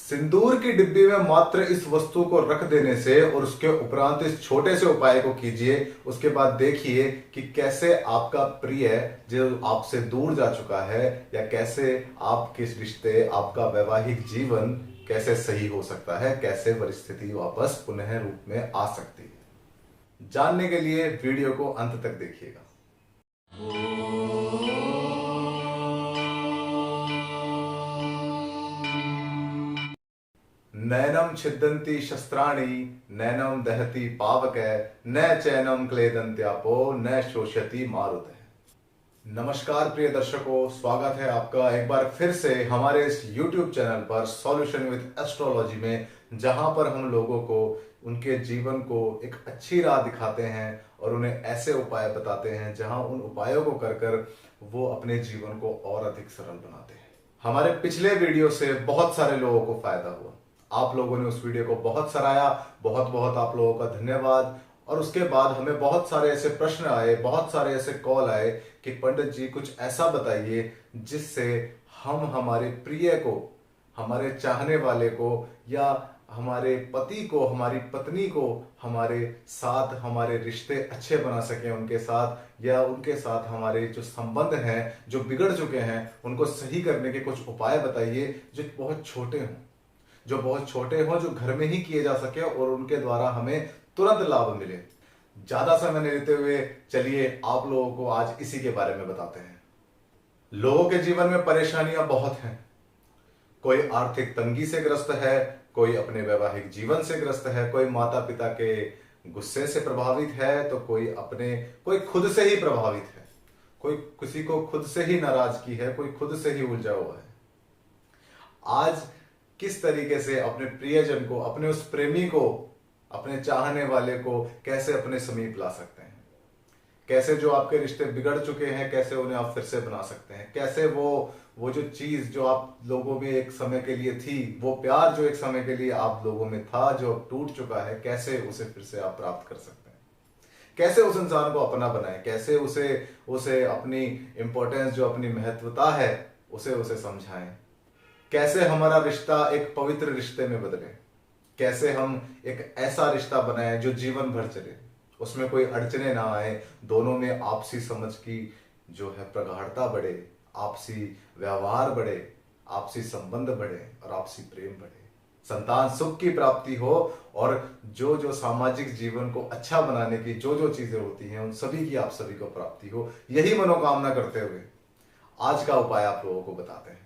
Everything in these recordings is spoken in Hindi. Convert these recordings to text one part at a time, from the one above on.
सिंदूर की डिब्बी में मात्र इस वस्तु को रख देने से और उसके उपरांत इस छोटे से उपाय को कीजिए। उसके बाद देखिए कि कैसे आपका प्रिय जो आपसे दूर जा चुका है या कैसे आपके रिश्ते, आपका वैवाहिक जीवन कैसे सही हो सकता है, कैसे परिस्थिति वापस पुनः रूप में आ सकती है। जानने के लिए वीडियो को अंत तक देखिएगा। नैनम छिद्यन्ति शस्त्राणि नैनम दहति पावक न चैनम क्लेदन्त्यापो न शोषयति मारुत। नमस्कार प्रिय दर्शकों, स्वागत है आपका एक बार फिर से हमारे इस YouTube चैनल पर सॉल्यूशन विद एस्ट्रोलॉजी में, जहां पर हम लोगों को उनके जीवन को एक अच्छी राह दिखाते हैं और उन्हें ऐसे उपाय बताते हैं जहां उन उपायों को कर कर वो अपने जीवन को और अधिक सरल बनाते हैं। हमारे पिछले वीडियो से बहुत सारे लोगों को फायदा हुआ। आप लोगों ने उस वीडियो को बहुत सराहा, बहुत बहुत आप लोगों का धन्यवाद। और उसके बाद हमें बहुत सारे ऐसे प्रश्न आए, बहुत सारे ऐसे कॉल आए कि पंडित जी कुछ ऐसा बताइए जिससे हम हमारे प्रिय को, हमारे चाहने वाले को या हमारे पति को, हमारी पत्नी को हमारे साथ हमारे रिश्ते अच्छे बना सकें उनके साथ, या उनके साथ हमारे जो संबंध हैं जो बिगड़ चुके हैं उनको सही करने के कुछ उपाय बताइए जो बहुत छोटे हों, जो घर में ही किए जा सके और उनके द्वारा हमें तुरंत लाभ मिले। ज्यादा समय नहीं लेते हुए चलिए आप लोगों को आज इसी के बारे में बताते हैं। लोगों के जीवन में परेशानियां बहुत हैं। कोई आर्थिक तंगी से ग्रस्त है, कोई अपने वैवाहिक जीवन से ग्रस्त है, कोई माता पिता के गुस्से से प्रभावित है, तो कोई खुद से ही प्रभावित है, कोई किसी को खुद से ही नाराजगी है, कोई खुद से ही उलझा हुआ है। आज किस तरीके से अपने प्रियजन को, अपने उस प्रेमी को, अपने चाहने वाले को कैसे अपने समीप ला सकते हैं, कैसे जो आपके रिश्ते बिगड़ चुके हैं कैसे उन्हें आप फिर से बना सकते हैं, कैसे वो जो चीज जो आप लोगों में एक समय के लिए थी, वो प्यार जो एक समय के लिए आप लोगों में था जो अब टूट चुका है, कैसे उसे फिर से आप प्राप्त कर सकते हैं, कैसे उस इंसान को अपना बनाए, कैसे उसे अपनी इंपॉर्टेंस, जो अपनी महत्वता है उसे समझाएं, कैसे हमारा रिश्ता एक पवित्र रिश्ते में बदले, कैसे हम एक ऐसा रिश्ता बनाए जो जीवन भर चले, उसमें कोई अड़चने ना आए, दोनों में आपसी समझ की जो है प्रगाढ़ता बढ़े, आपसी व्यवहार बढ़े, आपसी संबंध बढ़े और आपसी प्रेम बढ़े, संतान सुख की प्राप्ति हो और जो सामाजिक जीवन को अच्छा बनाने की जो चीजें होती हैं उन सभी की आप सभी को प्राप्ति हो। यही मनोकामना करते हुए आज का उपाय आप लोगों को बताते हैं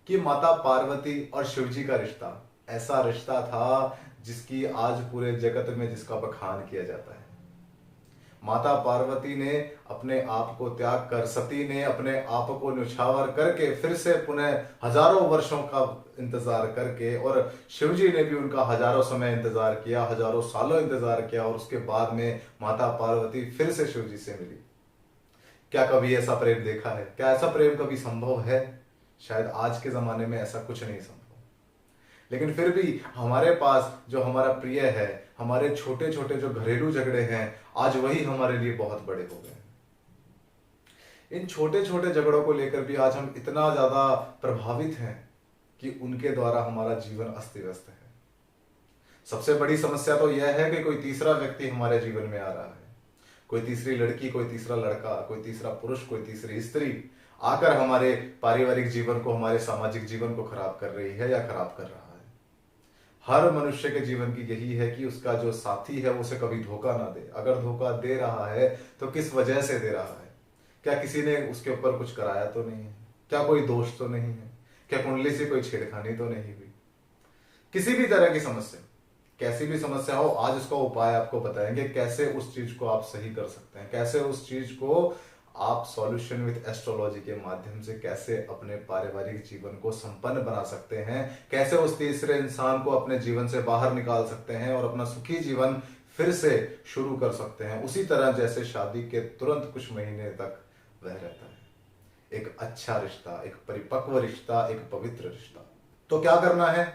कि माता पार्वती और शिव जी का रिश्ता ऐसा रिश्ता था जिसकी आज पूरे जगत में जिसका बखान किया जाता है। माता पार्वती ने अपने आप को त्याग कर, सती ने अपने आप को न्यौछावर करके फिर से पुनः हजारों वर्षों का इंतजार करके, और शिव जी ने भी उनका हजारों समय इंतजार किया, हजारों सालों इंतजार किया, और उसके बाद में माता पार्वती फिर से शिव जी से मिली। क्या कभी ऐसा प्रेम देखा है? क्या ऐसा प्रेम कभी संभव है? शायद आज के जमाने में ऐसा कुछ नहीं संभव। लेकिन फिर भी हमारे पास जो हमारा प्रिय है, हमारे छोटे छोटे जो घरेलू झगड़े हैं, आज वही हमारे लिए बहुत बड़े हो गए। इन छोटे छोटे झगड़ों को लेकर भी आज हम इतना ज्यादा प्रभावित हैं कि उनके द्वारा हमारा जीवन अस्त व्यस्त है। सबसे बड़ी समस्या तो यह है कि कोई तीसरा व्यक्ति हमारे जीवन में आ रहा है, कोई तीसरी लड़की, कोई तीसरा लड़का, कोई तीसरा पुरुष, कोई तीसरी स्त्री आकर हमारे पारिवारिक जीवन को, हमारे सामाजिक जीवन को खराब कर रही है या खराब कर रहा है। हर मनुष्य के जीवन की यही है कि उसका जो साथी है वो उसे कभी धोखा ना दे। अगर धोखा दे रहा है तो किस वजह से दे रहा है? क्या किसी ने उसके ऊपर कुछ कराया तो नहीं है? क्या कोई दोष तो नहीं है? क्या कुंडली से कोई छेड़खानी तो नहीं हुई? किसी भी तरह की समस्या, कैसी भी समस्या हो, आज उसका उपाय आपको बताएंगे, कैसे उस चीज को आप सही कर सकते हैं, कैसे उस चीज को आप सॉल्यूशन विद एस्ट्रोलॉजी के माध्यम से कैसे अपने पारिवारिक जीवन को संपन्न बना सकते हैं, कैसे उस तीसरे इंसान को अपने जीवन से बाहर निकाल सकते हैं और अपना सुखी जीवन फिर से शुरू कर सकते हैं, उसी तरह जैसे शादी के तुरंत कुछ महीने तक वह रहता है। एक अच्छा रिश्ता, एक परिपक्व रिश्ता, एक पवित्र रिश्ता। तो क्या करना है?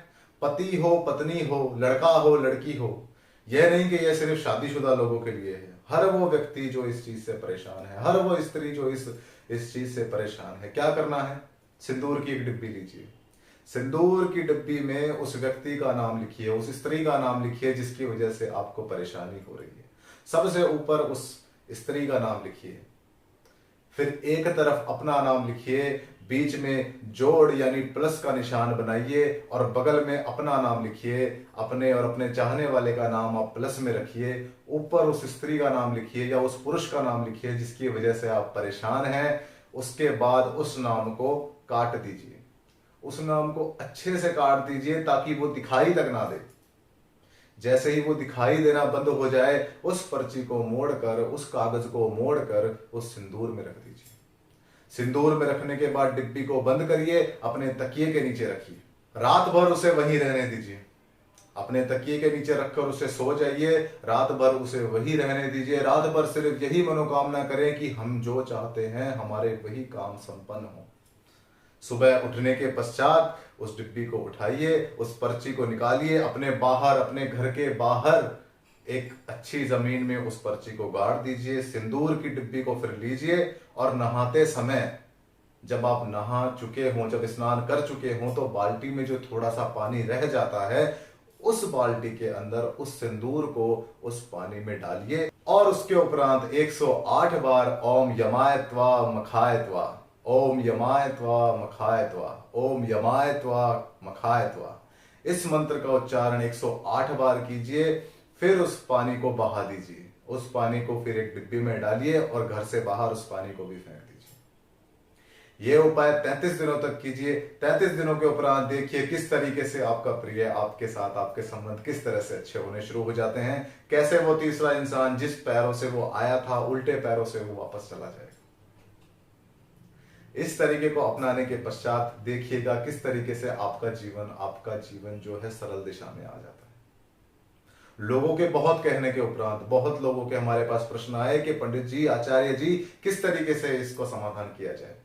पति हो, पत्नी हो, लड़का हो, लड़की हो, यह नहीं कि यह सिर्फ शादीशुदा लोगों के लिए है। हर वो व्यक्ति जो इस चीज से परेशान है, हर वो स्त्री जो इस चीज से परेशान है, क्या करना है? सिंदूर की एक डिब्बी लीजिए। सिंदूर की डिब्बी में उस व्यक्ति का नाम लिखिए, उस स्त्री का नाम लिखिए जिसकी वजह से आपको परेशानी हो रही है। सबसे ऊपर उस स्त्री का नाम लिखिए, फिर एक तरफ अपना नाम लिखिए, बीच में जोड़ यानी प्लस का निशान बनाइए और बगल में अपना नाम लिखिए। अपने और अपने चाहने वाले का नाम आप प्लस में रखिए, ऊपर उस स्त्री का नाम लिखिए या उस पुरुष का नाम लिखिए जिसकी वजह से आप परेशान हैं। उसके बाद उस नाम को काट दीजिए, उस नाम को अच्छे से काट दीजिए ताकि वो दिखाई तक ना दे। जैसे ही वो दिखाई देना बंद हो जाए, उस पर्ची को मोड़कर, उस कागज को मोड़कर उस सिंदूर में रख दीजिए। सिंदूर में रखने के बाद डिब्बी को बंद करिए, अपने तकिए के नीचे रखिए, रात भर उसे वहीं रहने दीजिए। अपने तकिए के नीचे रखकर उसे सो जाइए, रात भर उसे वही रहने दीजिए। रात भर सिर्फ यही मनोकामना करें कि हम जो चाहते हैं हमारे वही काम संपन्न हो। सुबह उठने के पश्चात उस डिब्बी को उठाइए, उस पर्ची को निकालिए, अपने बाहर, अपने घर के बाहर एक अच्छी जमीन में उस पर्ची को गाड़ दीजिए। सिंदूर की डिब्बी को फिर लीजिए और नहाते समय, जब आप नहा चुके हों, जब स्नान कर चुके हों, तो बाल्टी में जो थोड़ा सा पानी रह जाता है, उस बाल्टी के अंदर उस सिंदूर को उस पानी में डालिए और उसके उपरांत 108 बार ओम यमाय त्वा मखाय त्वा, ओम यमाय त्वा मखाय त्वा, ओम यमाय त्वा मखाय त्वा, इस मंत्र का उच्चारण 108 बार कीजिए। फिर उस पानी को बहा दीजिए, उस पानी को फिर एक डिब्बी में डालिए और घर से बाहर उस पानी को भी फेंक दीजिए। यह उपाय 33 दिनों तक कीजिए। 33 दिनों के उपरांत देखिए किस तरीके से आपका प्रिय आपके साथ, आपके संबंध किस तरह से अच्छे होने शुरू हो जाते हैं। कैसे वो तीसरा इंसान जिस पैरों से वो आया था, उल्टे पैरों से वो वापस चला जाएगा। इस तरीके को अपनाने के पश्चात देखिएगा किस तरीके से आपका जीवन जो है सरल दिशा में आ जाता है। लोगों के बहुत कहने के उपरांत, बहुत लोगों के हमारे पास प्रश्न आए कि पंडित जी, आचार्य जी, किस तरीके से इसको समाधान किया जाए।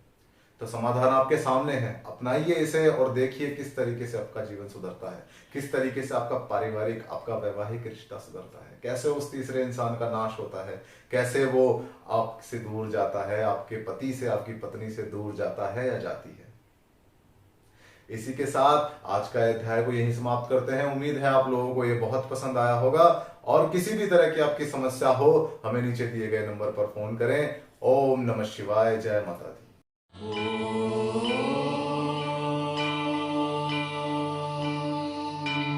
तो समाधान आपके सामने है, अपनाइए इसे और देखिए किस तरीके से आपका जीवन सुधरता है, किस तरीके से आपका पारिवारिक, आपका वैवाहिक रिश्ता सुधरता है, कैसे उस तीसरे इंसान का नाश होता है, कैसे वो आपसे दूर जाता है, आपके पति से, आपकी पत्नी से दूर जाता है या जाती है। इसी के साथ आज का अध्याय को यहीं समाप्त करते हैं। उम्मीद है आप लोगों को ये बहुत पसंद आया होगा और किसी भी तरह की आपकी समस्या हो, हमें नीचे दिए गए नंबर पर फोन करें। ओम नमः शिवाय, जय माता दी।